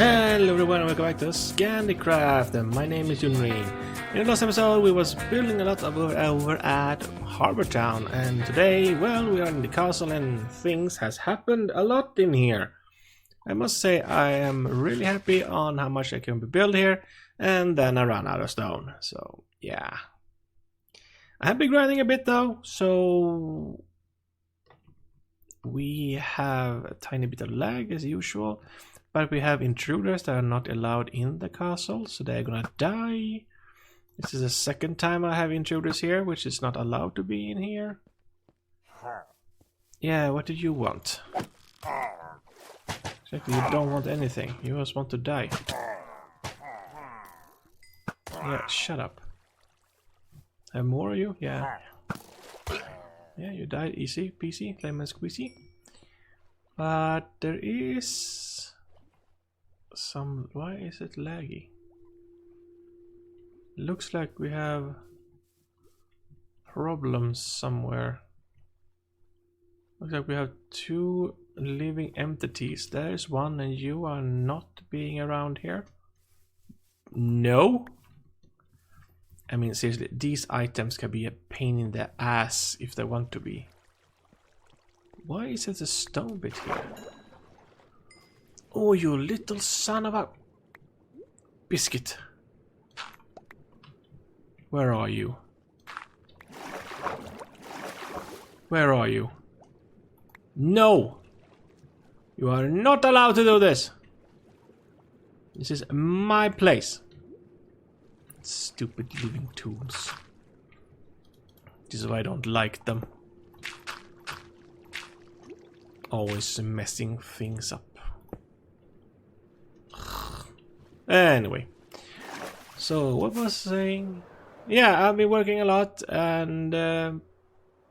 Hello everyone and welcome back to ScandiCraft, and my name is Junrin. In the last episode we was building a lot over at Harbor Town, and today, well, we are in the castle and things has happened a lot in here. I must say I am really happy on how much I can build here, and then I ran out of stone, so yeah. I have been grinding a bit though, so we have a tiny bit of lag as usual. But we have intruders that are not allowed in the castle, so they're gonna die. This is the second time I have intruders here, which is not allowed to be in here. Yeah, what do you want? Exactly, you don't want anything. You just want to die. Yeah, shut up. Have more of you? Yeah. Yeah, you died easy peasy, lemon squeezy. But there is why is it laggy? Looks like we have problems somewhere. Looks like we have two living entities. There's one and you are not being around here. No? I mean seriously, these items can be a pain in the ass if they want to be. Why is it a stone bit here? Oh, you little son of a biscuit. Where are you? Where are you? No! You are not allowed to do this! This is my place. Stupid living tools. This is why I don't like them. Always messing things up. Anyway, so what was I saying? Yeah, I've been working a lot, and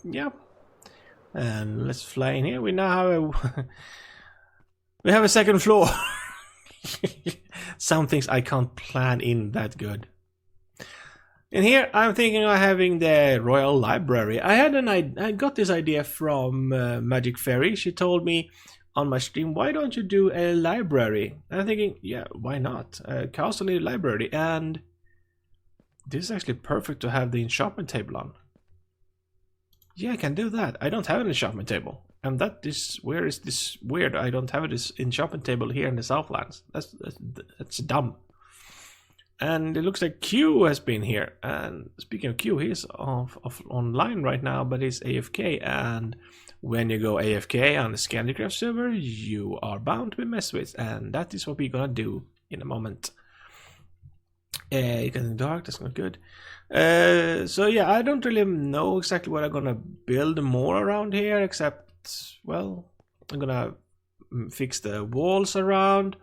yeah, and let's fly in here. We now have we have a second floor. Some things I can't plan in that good. In here, I'm thinking of having the Royal Library. I got this idea from Magic Fairy. She told me on my stream, why don't you do a library? And I'm thinking, yeah, why not? A castle library, and this is actually perfect to have the enchantment table on. Yeah, I can do that. I don't have an enchantment table, and that is where is this weird? I don't have this enchantment table here in the Southlands. That's dumb. And it looks like Q has been here. And speaking of Q, he's online right now, but he's AFK. And when you go AFK on the ScandiCraft server, you are bound to be messed with. And that is what we're gonna do in a moment. You can in the dark, that's not good. So yeah, I don't really know exactly what I'm gonna build more around here, except, well, I'm gonna fix the walls around.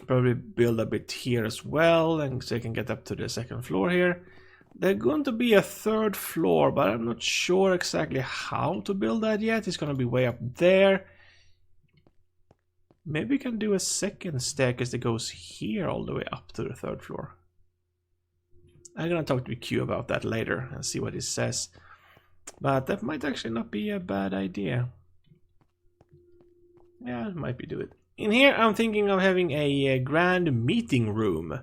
Probably build a bit here as well, and so I can get up to the second floor here. There's going to be a third floor, but I'm not sure exactly how to build that yet. It's going to be way up there. Maybe we can do a second staircase that goes here all the way up to the third floor. I'm going to talk to Q about that later and see what he says. But that might actually not be a bad idea. Yeah, it might be do it. In here, I'm thinking of having a grand meeting room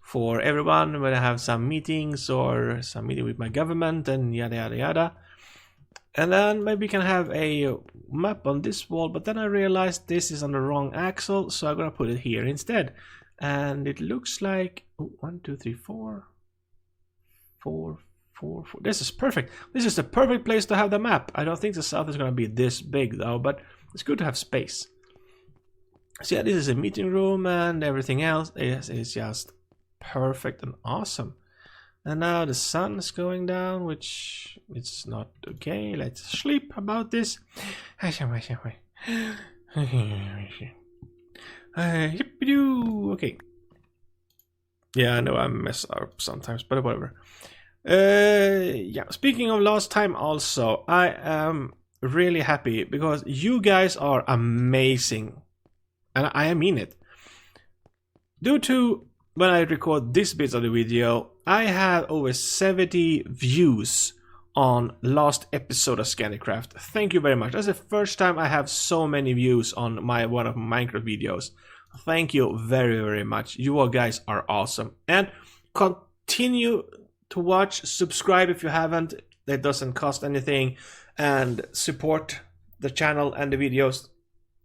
for everyone when I have some meetings or some meeting with my government and yada yada yada. And then maybe we can have a map on this wall, but then I realized this is on the wrong axle, so I'm gonna put it here instead. And it looks like 1, 2, 3, 4, 4, 4, 4. This is perfect. This is the perfect place to have the map. I don't think the south is gonna be this big though, but it's good to have space. So yeah, this is a meeting room, and everything else is just perfect and awesome. And now the sun is going down, which it's not okay. Let's sleep about this. Okay. Yeah, I know I mess up sometimes, but whatever. Yeah, speaking of last time also, I am really happy because you guys are amazing. And I mean it. Due to when I record this bit of the video, I have over 70 views on last episode of ScandiCraft. Thank you very much. That's the first time I have so many views on one of my Minecraft videos. Thank you very, very much. You all guys are awesome. And continue to watch, subscribe if you haven't. That doesn't cost anything. And support the channel and the videos.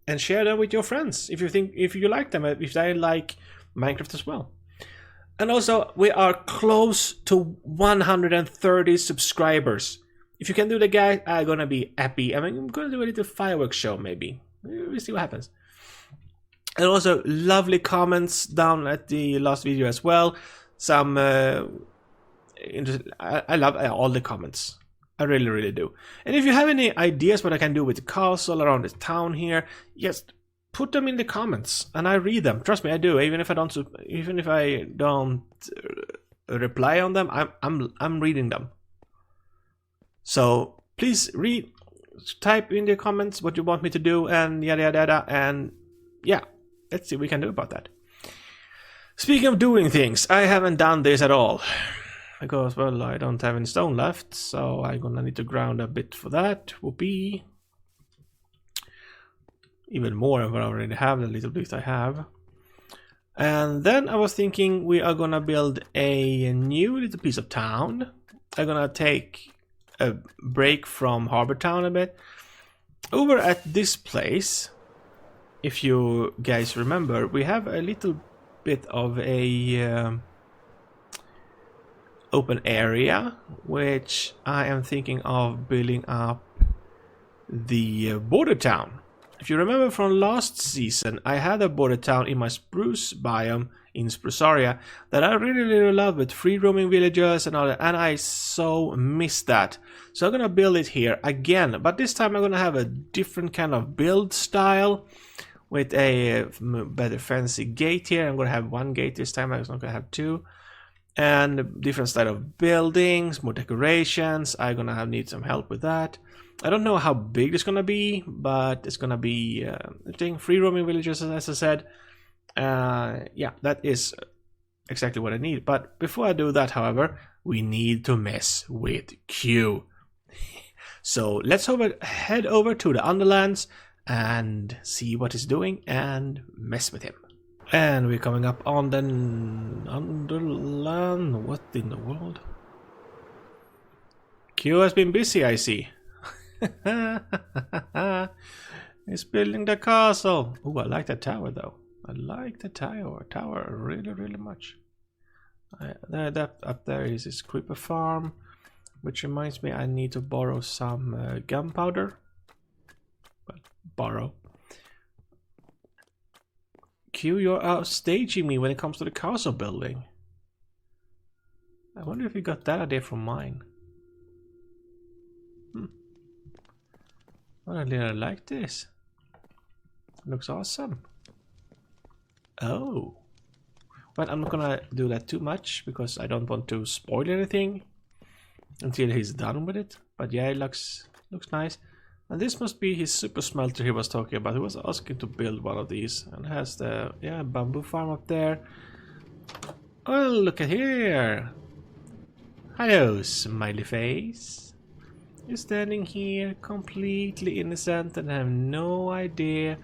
And share them with your friends if you like them, if they like Minecraft as well. And also, we are close to 130 subscribers. If you can do that, guys, I'm gonna be happy. I mean, I'm gonna do a little fireworks show, maybe. We'll see what happens. And also, lovely comments down at the last video as well. Some, I love all the comments. I really, really do. And if you have any ideas what I can do with the castle around the town here, just put them in the comments, and I read them. Trust me, I do. Even if I don't reply on them, I'm reading them. So please type in the comments what you want me to do, and yada yada yada, and yeah, let's see what we can do about that. Speaking of doing things, I haven't done this at all because, well, I don't have any stone left, so I'm gonna need to ground a bit for that. Whoopee. Even more than what I already have, the little bit I have. And then I was thinking we are gonna build a new little piece of town. I'm gonna take a break from Harbor Town a bit. Over at this place, if you guys remember, we have a little bit of a open area, which I am thinking of building up the border town. If you remember from last season, I had a border town in my spruce biome in Spruceria that I really, really love, with free roaming villagers and all that, and I so miss that. So I'm gonna build it here again, but this time I'm gonna have a different kind of build style with a better fancy gate here. I'm gonna have one gate this time, I'm not gonna have two. And different style of buildings, more decorations. I'm gonna need some help with that. I don't know how big it's gonna be, but it's gonna be free roaming villages, as I said. Yeah, that is exactly what I need. But before I do that, however, we need to mess with Q. So let's head over to the Underlands and see what he's doing and mess with him. And we're coming up on the Underland. What in the world? Q has been busy, I see. He's building the castle. Oh, I like that tower though. I like the tower really, really much. That up there is his creeper farm, which reminds me I need to borrow some gunpowder. Well, borrow. Q, you're outstaging me when it comes to the castle building. I wonder if you got that idea from mine. Well, I really like this. Looks awesome. Oh. Well, I'm not gonna do that too much because I don't want to spoil anything until he's done with it. But yeah, it looks nice. And this must be his super smelter he was talking about. He was asking to build one of these, and has the bamboo farm up there. Oh, look at here! Hello, smiley face. You're standing here completely innocent and have no idea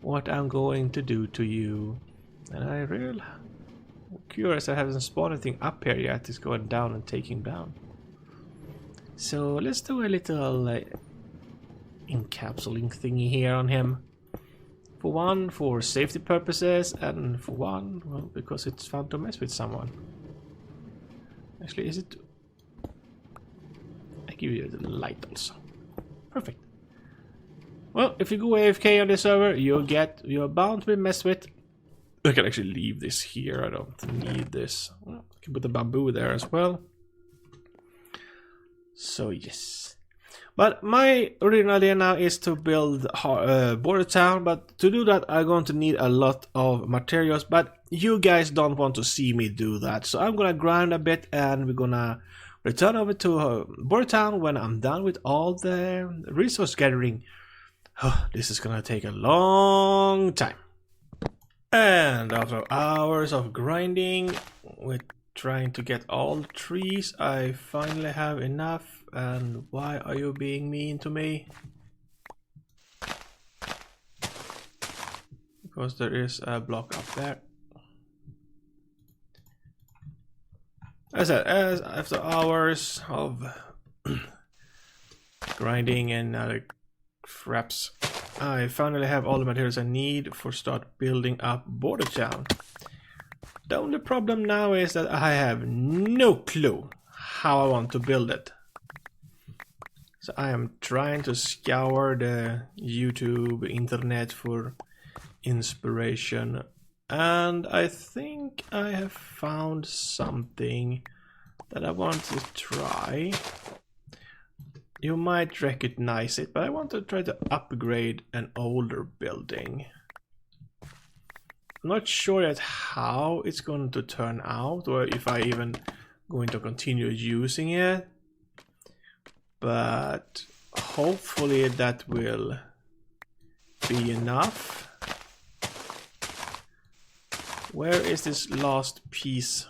what I'm going to do to you. And I'm really curious. I haven't spawned anything up here yet. It's going down and taking down. So let's do a little encapsulating thingy here on him. For one, for safety purposes, and for one, well, because it's fun to mess with someone. Actually, is it? I give you the light also. Perfect. Well, if you go AFK on this server, you're bound to be messed with. I can actually leave this here. I don't need this. Well, I can put the bamboo there as well. So yes. But my original idea now is to build border town, but to do that I'm going to need a lot of materials, but you guys don't want to see me do that. So I'm gonna grind a bit and we're gonna return over to border town when I'm done with all the resource gathering. Oh, this is gonna take a long time. And after hours of grinding with trying to get all the trees, I finally have enough. And why are you being mean to me? because there is a block up there. As I said, after hours of grinding and other craps, I finally have all the materials I need for start building up Border Town. The only problem now is that I have no clue how I want to build it. So I am trying to scour the YouTube internet for inspiration, and I think I have found something that I want to try. You might recognize it, but I want to try to upgrade an older building. I'm not sure yet how it's going to turn out, or if I even going to continue using it. But hopefully that will be enough. Where is this last piece?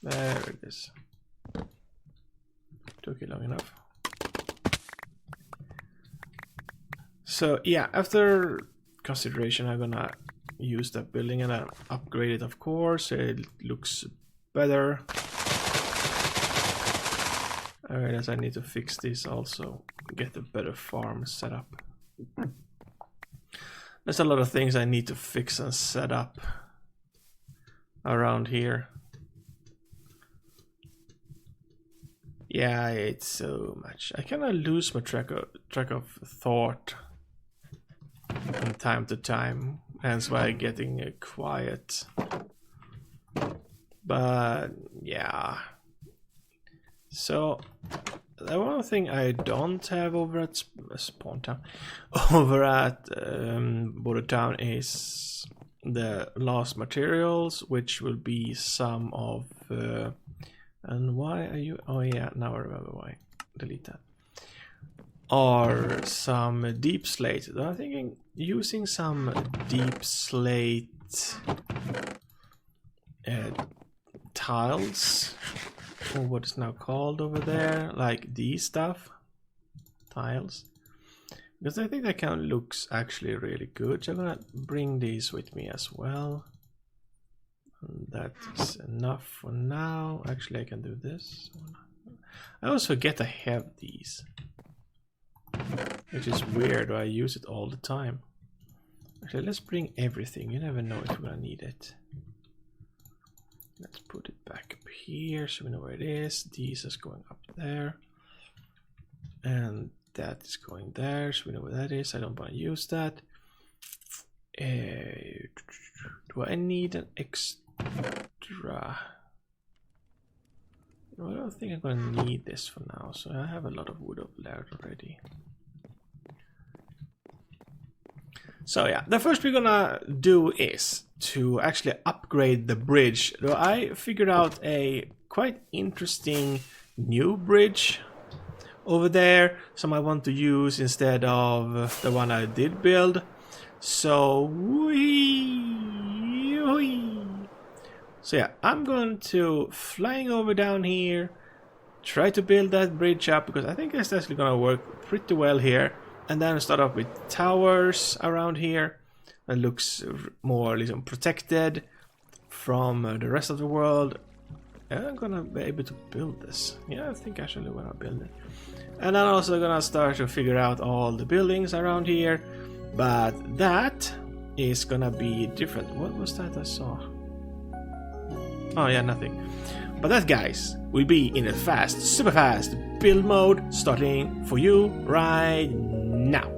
There it is. Took it long enough. So yeah, after consideration, I'm gonna use that building and upgrade it, of course. It looks better. Alright, as I need to fix this also, get a better farm set up. There's a lot of things I need to fix and set up around here. Yeah, it's so much. I kind of lose my track of thought from time to time. That's why I'm getting quiet. But yeah. So the one thing I don't have over at Spawn Town, over at Border Town, is the last materials, which will be some of. And why are you? Oh yeah, now I remember why. Delete that. Or some deep slate. I'm thinking using some deep slate tiles, or what is now called over there, like these stuff tiles, because I think that kind of looks actually really good. So I'm gonna bring these with me as well. And that is enough for now. Actually, I can do this. I always forget I have these, which is weird. I use it all the time. Actually, let's bring everything. You never know if we're gonna need it. Let's put it back up here so we know where it is. These is going up there, and that is going there, so we know where that is. I don't want to use that. Do I need an extra? No, I don't think I'm gonna need this for now. So I have a lot of wood over there already. So yeah, the first we're gonna do is to actually upgrade the bridge. So I figured out a quite interesting new bridge over there, some I want to use instead of the one I did build. So so yeah, I'm going to flying over down here, try to build that bridge up, because I think it's actually gonna work pretty well here. And then start off with towers around here that looks more protected from the rest of the world. And I'm gonna be able to build this. Yeah, I think actually when I build it. And I'm also gonna start to figure out all the buildings around here. But that is gonna be different. What was that I saw? Oh yeah, nothing. But that, guys, will be in a fast, super fast build mode starting for you right now.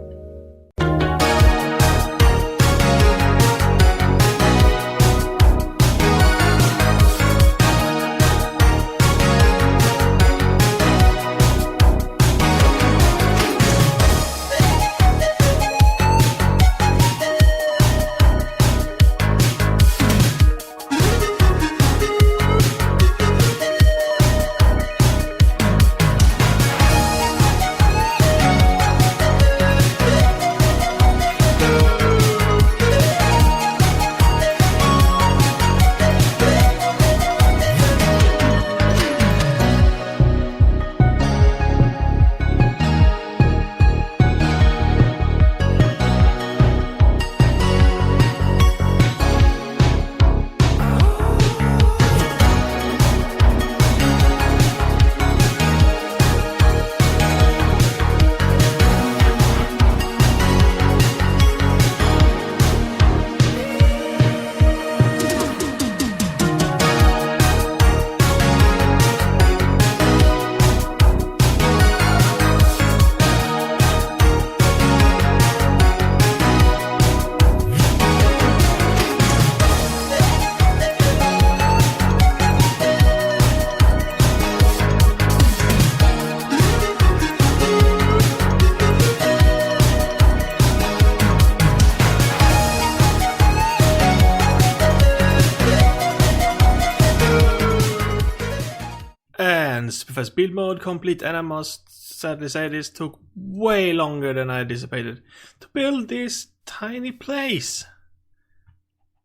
first build mode complete, and I must sadly say this took way longer than I anticipated to build this tiny place.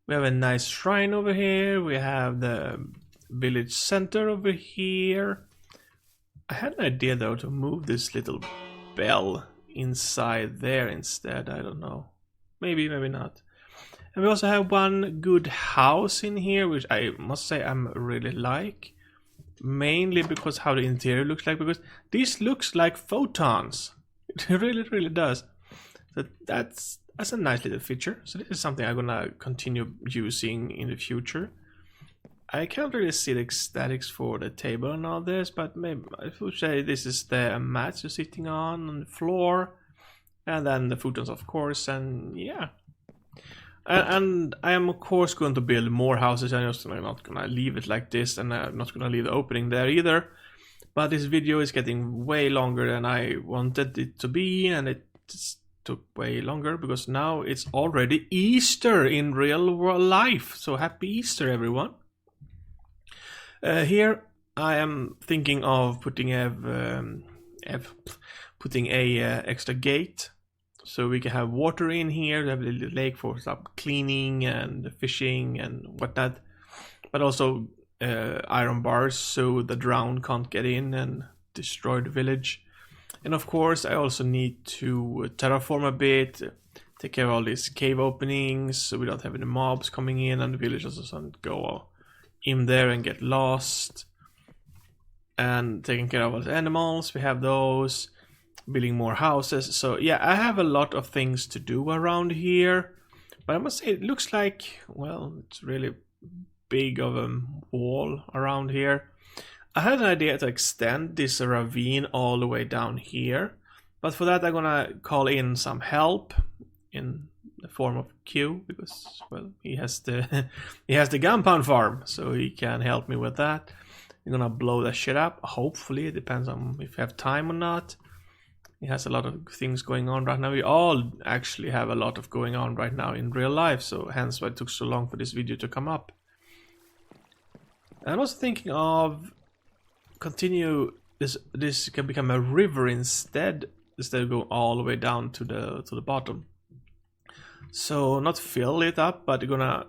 We have a nice shrine over here, we have the village center over here. I had an idea though to move this little bell inside there instead, I don't know. Maybe, maybe not. And we also have one good house in here, which I must say I'm really like. Mainly because how the interior looks like, because this looks like photons. It really does. So that's a nice little feature. So this is something I'm gonna continue using in the future. I can't really see the aesthetics for the table and all this, but maybe I would say this is the mat you're sitting on the floor, and then the futons, of course, and yeah. And I am of course going to build more houses. I'm just not gonna leave it like this, and I'm not gonna leave the opening there either. But this video is getting way longer than I wanted it to be, and it just took way longer because now it's already Easter in real world life. So happy Easter, everyone! Here I am thinking of putting a extra gate, so we can have water in here. We have a little lake for some cleaning and fishing and whatnot, but also iron bars so the drown can't get in and destroy the village. And of course I also need to terraform a bit, take care of all these cave openings so we don't have any mobs coming in and the villagers doesn't go in there and get lost. And taking care of all the animals, we have those. Building more houses. So yeah, I have a lot of things to do around here, but I must say it looks like, well, it's really big of a wall around here. I had an idea to extend this ravine all the way down here, but for that I'm gonna call in some help in the form of Q, because, well, he has the gunpound farm, so he can help me with that. I'm gonna blow that shit up, hopefully. It depends on if we have time or not. He has a lot of things going on right now. We all actually have a lot of going on right now in real life, so hence why it took so long for this video to come up. I'm also thinking of continue this can become a river instead of going all the way down to the bottom. So not fill it up, but you're gonna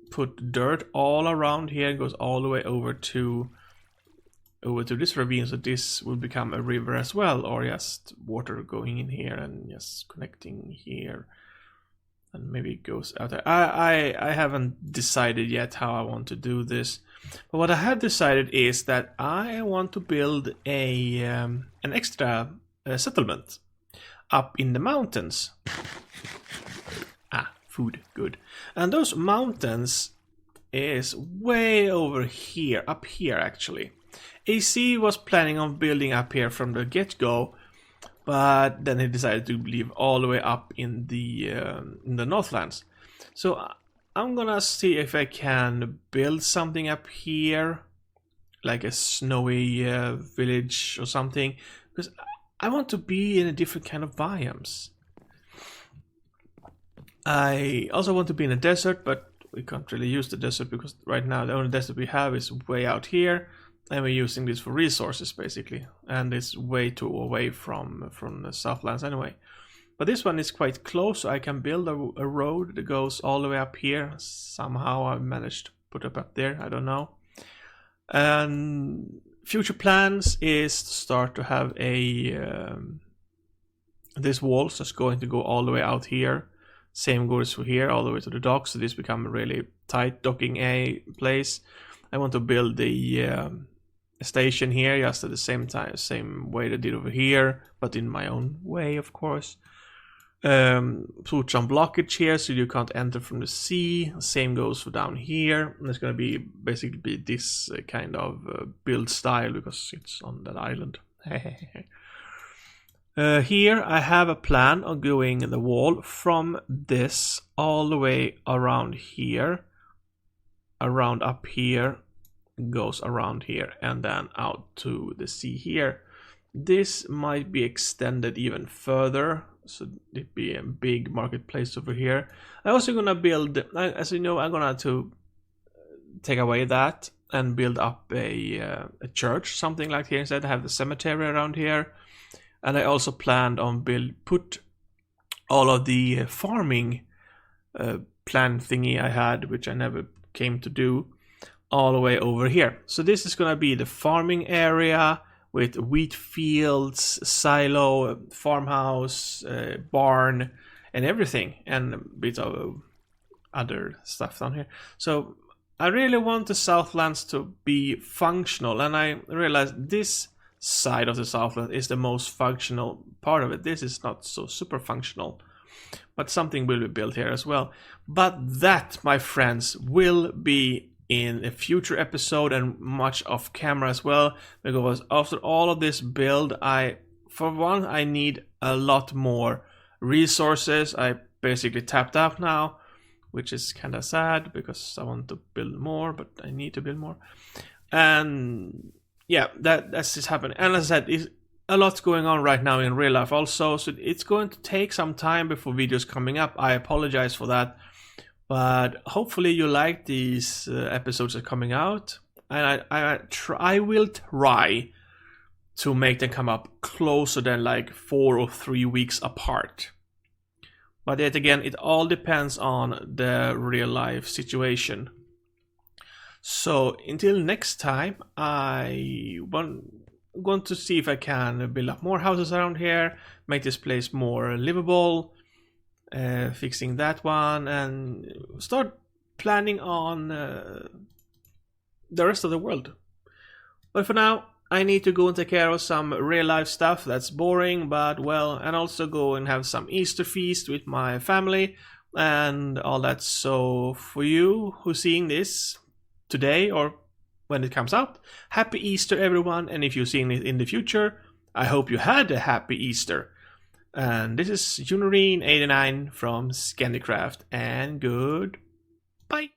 put dirt all around here. It goes all the way over to this ravine, so this will become a river as well, or just water going in here and just connecting here, and maybe it goes out there. I haven't decided yet how I want to do this, but what I have decided is that I want to build an extra settlement up in the mountains. Food, good. And those mountains is way over here, up here actually. AC was planning on building up here from the get-go, but then he decided to leave all the way up in the Northlands. So I'm gonna see if I can build something up here, like a snowy village or something, because I want to be in a different kind of biomes. I also want to be in a desert, but we can't really use the desert because right now the only desert we have is way out here. And we're using this for resources basically, and it's way too away from the Southlands anyway. But this one is quite close, so I can build a road that goes all the way up here. Somehow I managed to put it up there, I don't know. And future plans is to start to have this wall that's going to go all the way out here. Same goes for here, all the way to the dock, so this become a really tight docking place. I want to build the station here just at the same time, same way they did over here, but in my own way, of course. Put some blockage here so you can't enter from the sea. Same goes for down here. And it's going to basically be this kind of build style because it's on that island. Here I have a plan of going the wall from this all the way around here, around up here, goes around here and then out to the sea here. This might be extended even further, so it'd be a big marketplace over here. I'm also gonna build, as you know, I'm gonna to take away that and build up a church, something like here instead. I have the cemetery around here, and I also planned on put all of the farming plan thingy I had, which I never came to do, all the way over here. So this is gonna be the farming area with wheat fields, silo, farmhouse, barn, and everything, and a bit of other stuff down here. So I really want the Southlands to be functional, and I realized this side of the Southland is the most functional part of it. This is not so super functional, but something will be built here as well. But that, my friends, will be in a future episode and much off camera as well, because after all of this build, for one, I need a lot more resources. I basically tapped out now, which is kind of sad because I want to build more, but I need to build more. And yeah, that's just happening. And as I said, a lot's going on right now in real life also, so it's going to take some time before videos coming up. I apologize for that, but hopefully you like these episodes that are coming out, and I will try to make them come up closer than like 4 or 3 weeks apart. But yet again, it all depends on the real life situation. So until next time, I want to see if I can build up more houses around here, make this place more livable, fixing that one, and start planning on the rest of the world. But for now, I need to go and take care of some real life stuff that's boring, but well, and also go and have some Easter feast with my family and all that. So for you who's seeing this today or when it comes out, happy Easter everyone, and if you're seeing it in the future, I hope you had a happy Easter. And this is Junarine89 from ScandiCraft, and goodbye.